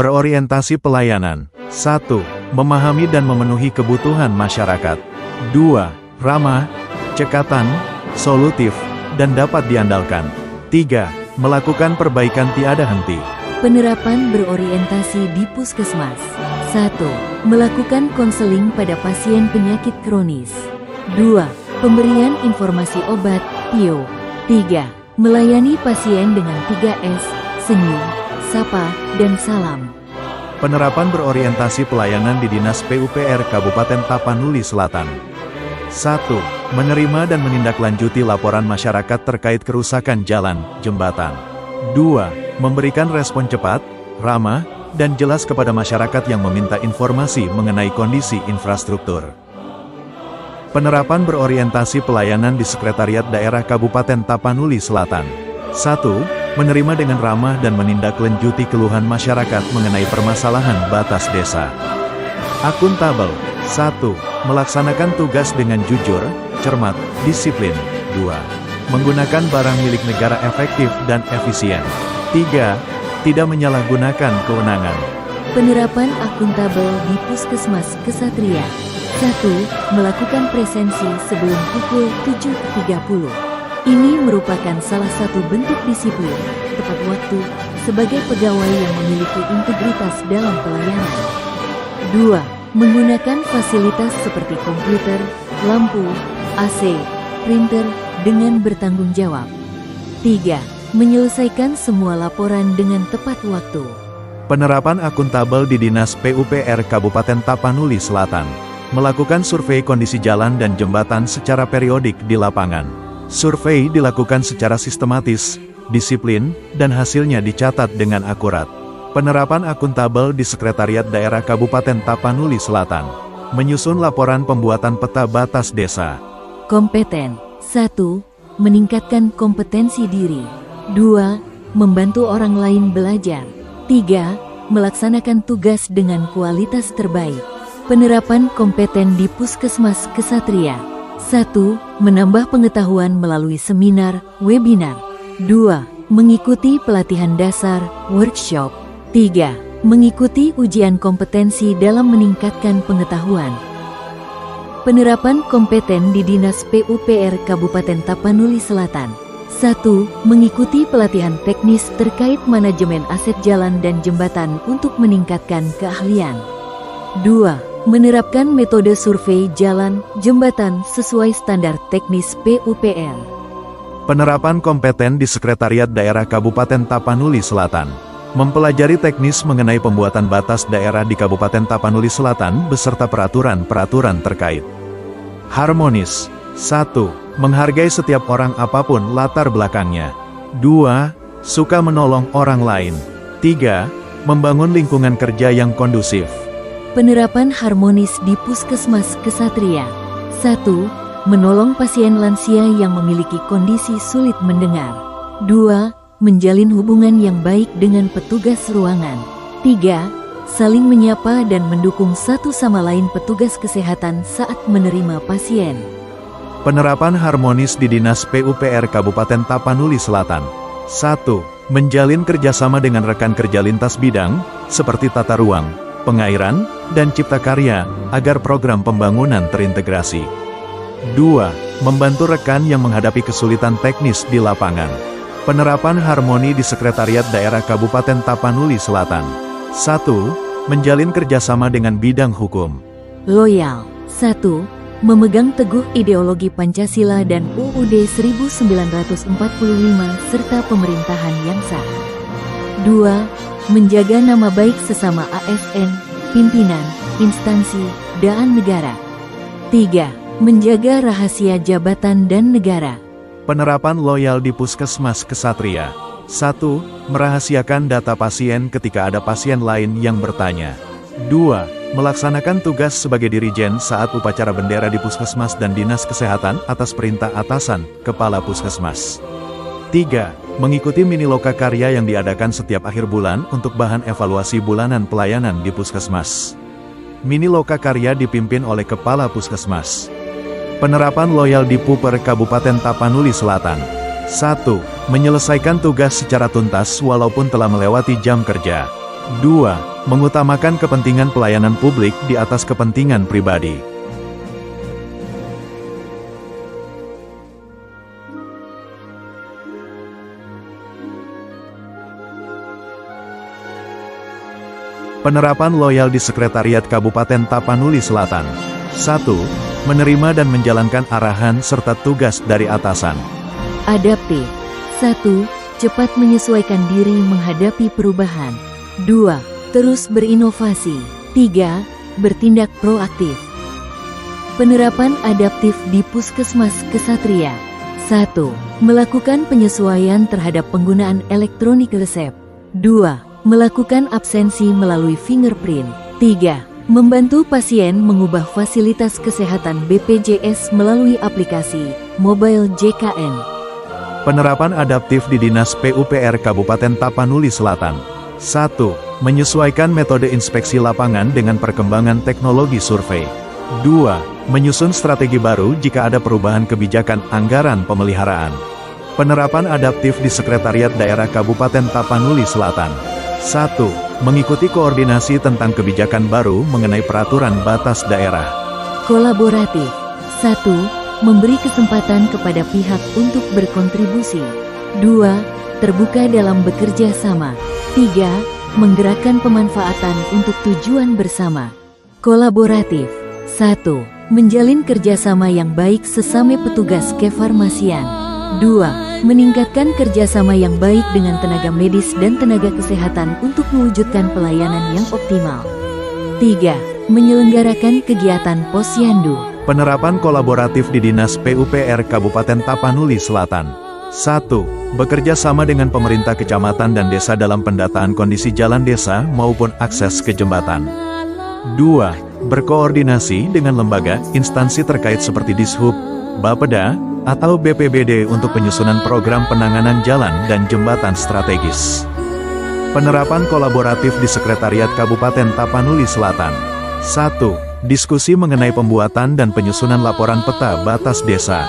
Berorientasi pelayanan. 1. Memahami dan memenuhi kebutuhan masyarakat. 2. Ramah, cekatan, solutif, dan dapat diandalkan. 3. Melakukan perbaikan tiada henti. Penerapan berorientasi di puskesmas. 1. Melakukan konseling pada pasien penyakit kronis. 2. Pemberian informasi obat, PIO. 3. Melayani pasien dengan 3S, senyum, sapa, dan salam. Penerapan berorientasi pelayanan di Dinas PUPR Kabupaten Tapanuli Selatan. 1. Menerima dan menindaklanjuti laporan masyarakat terkait kerusakan jalan, jembatan. 2. Memberikan respon cepat, ramah, dan jelas kepada masyarakat yang meminta informasi mengenai kondisi infrastruktur. Penerapan berorientasi pelayanan di Sekretariat Daerah Kabupaten Tapanuli Selatan. 1. Menerima dengan ramah dan menindaklanjuti keluhan masyarakat mengenai permasalahan batas desa. Akuntabel. 1. Melaksanakan tugas dengan jujur, cermat, disiplin. 2. Menggunakan barang milik negara efektif dan efisien. 3. Tidak menyalahgunakan kewenangan. Penerapan akuntabel di Puskesmas Kesatria. 1. Melakukan presensi sebelum pukul 7.30. Ini merupakan salah satu bentuk disiplin, tepat waktu, sebagai pegawai yang memiliki integritas dalam pelayanan. 2. Menggunakan fasilitas seperti komputer, lampu, AC, printer, dengan bertanggung jawab. 3. Menyelesaikan semua laporan dengan tepat waktu. Penerapan akuntabel di Dinas PUPR Kabupaten Tapanuli Selatan. Melakukan survei kondisi jalan dan jembatan secara periodik di lapangan. Survei dilakukan secara sistematis, disiplin, dan hasilnya dicatat dengan akurat. Penerapan akuntabel di Sekretariat Daerah Kabupaten Tapanuli Selatan. Menyusun laporan pembuatan peta batas desa. Kompeten. 1. Meningkatkan kompetensi diri. 2. Membantu orang lain belajar. 3. Melaksanakan tugas dengan kualitas terbaik. Penerapan kompeten di Puskesmas Kesatria. 1. Menambah pengetahuan melalui seminar, webinar. 2. Mengikuti pelatihan dasar, workshop. 3. Mengikuti ujian kompetensi dalam meningkatkan pengetahuan. Penerapan kompeten di Dinas PUPR Kabupaten Tapanuli Selatan. 1. Mengikuti pelatihan teknis terkait manajemen aset jalan dan jembatan untuk meningkatkan keahlian. 2. Menerapkan metode survei jalan, jembatan sesuai standar teknis PUPR. Penerapan kompeten di Sekretariat Daerah Kabupaten Tapanuli Selatan. Mempelajari teknis mengenai pembuatan batas daerah di Kabupaten Tapanuli Selatan beserta peraturan-peraturan terkait. Harmonis. 1. Menghargai setiap orang apapun latar belakangnya. 2. Suka menolong orang lain. 3. Membangun lingkungan kerja yang kondusif. Penerapan harmonis di Puskesmas Kesatria. 1. Menolong pasien lansia yang memiliki kondisi sulit mendengar. 2. Menjalin hubungan yang baik dengan petugas ruangan. 3. Saling menyapa dan mendukung satu sama lain petugas kesehatan saat menerima pasien. Penerapan harmonis di Dinas PUPR Kabupaten Tapanuli Selatan. 1. Menjalin kerjasama dengan rekan kerja lintas bidang, seperti tata ruang, pengairan, dan cipta karya, agar program pembangunan terintegrasi. 2. Membantu rekan yang menghadapi kesulitan teknis di lapangan. Penerapan harmoni di Sekretariat Daerah Kabupaten Tapanuli Selatan. 1. Menjalin kerjasama dengan bidang hukum. Loyal. 1. Memegang teguh ideologi Pancasila dan UUD 1945 serta pemerintahan yang sah. 2. Menjaga nama baik sesama ASN, pimpinan, instansi, dan negara. 3. Menjaga rahasia jabatan dan negara. Penerapan loyal di Puskesmas Kesatria. 1. Merahasiakan data pasien ketika ada pasien lain yang bertanya. 2. Melaksanakan tugas sebagai dirijen saat upacara bendera di Puskesmas dan Dinas Kesehatan atas perintah atasan, Kepala Puskesmas. 3. Mengikuti mini lokakarya yang diadakan setiap akhir bulan untuk bahan evaluasi bulanan pelayanan di Puskesmas. Mini lokakarya dipimpin oleh Kepala Puskesmas. Penerapan loyal di Puper Kabupaten Tapanuli Selatan. 1. Menyelesaikan tugas secara tuntas walaupun telah melewati jam kerja. 2. Mengutamakan kepentingan pelayanan publik di atas kepentingan pribadi. Penerapan loyal di Sekretariat Kabupaten Tapanuli Selatan. 1. Menerima dan menjalankan arahan serta tugas dari atasan. Adaptif. 1. Cepat menyesuaikan diri menghadapi perubahan. 2. Terus berinovasi. 3. Bertindak proaktif. Penerapan adaptif di Puskesmas Kesatria. 1. Melakukan penyesuaian terhadap penggunaan elektronik resep. 2. Melakukan absensi melalui fingerprint. 3. Membantu pasien mengubah fasilitas kesehatan BPJS melalui aplikasi Mobile JKN. Penerapan adaptif di Dinas PUPR Kabupaten Tapanuli Selatan. 1. Menyesuaikan metode inspeksi lapangan dengan perkembangan teknologi survei. 2. Menyusun strategi baru jika ada perubahan kebijakan anggaran pemeliharaan. Penerapan adaptif di Sekretariat Daerah Kabupaten Tapanuli Selatan. 1. Mengikuti koordinasi tentang kebijakan baru mengenai peraturan batas daerah. Kolaboratif. 1. Memberi kesempatan kepada pihak untuk berkontribusi. 2. Terbuka dalam bekerja sama. 3. Menggerakkan pemanfaatan untuk tujuan bersama. Kolaboratif. 1. Menjalin kerjasama yang baik sesama petugas kefarmasian. 2. Meningkatkan kerjasama yang baik dengan tenaga medis dan tenaga kesehatan untuk mewujudkan pelayanan yang optimal. 3. Menyelenggarakan kegiatan posyandu. Penerapan kolaboratif di Dinas PUPR Kabupaten Tapanuli Selatan. 1. Bekerja sama dengan pemerintah kecamatan dan desa dalam pendataan kondisi jalan desa maupun akses ke jembatan. 2. Berkoordinasi dengan lembaga, instansi terkait seperti Dishub, Bapeda, atau BPBD untuk penyusunan program penanganan jalan dan jembatan strategis. Penerapan kolaboratif di Sekretariat Kabupaten Tapanuli Selatan. 1. Diskusi mengenai pembuatan dan penyusunan laporan peta batas desa.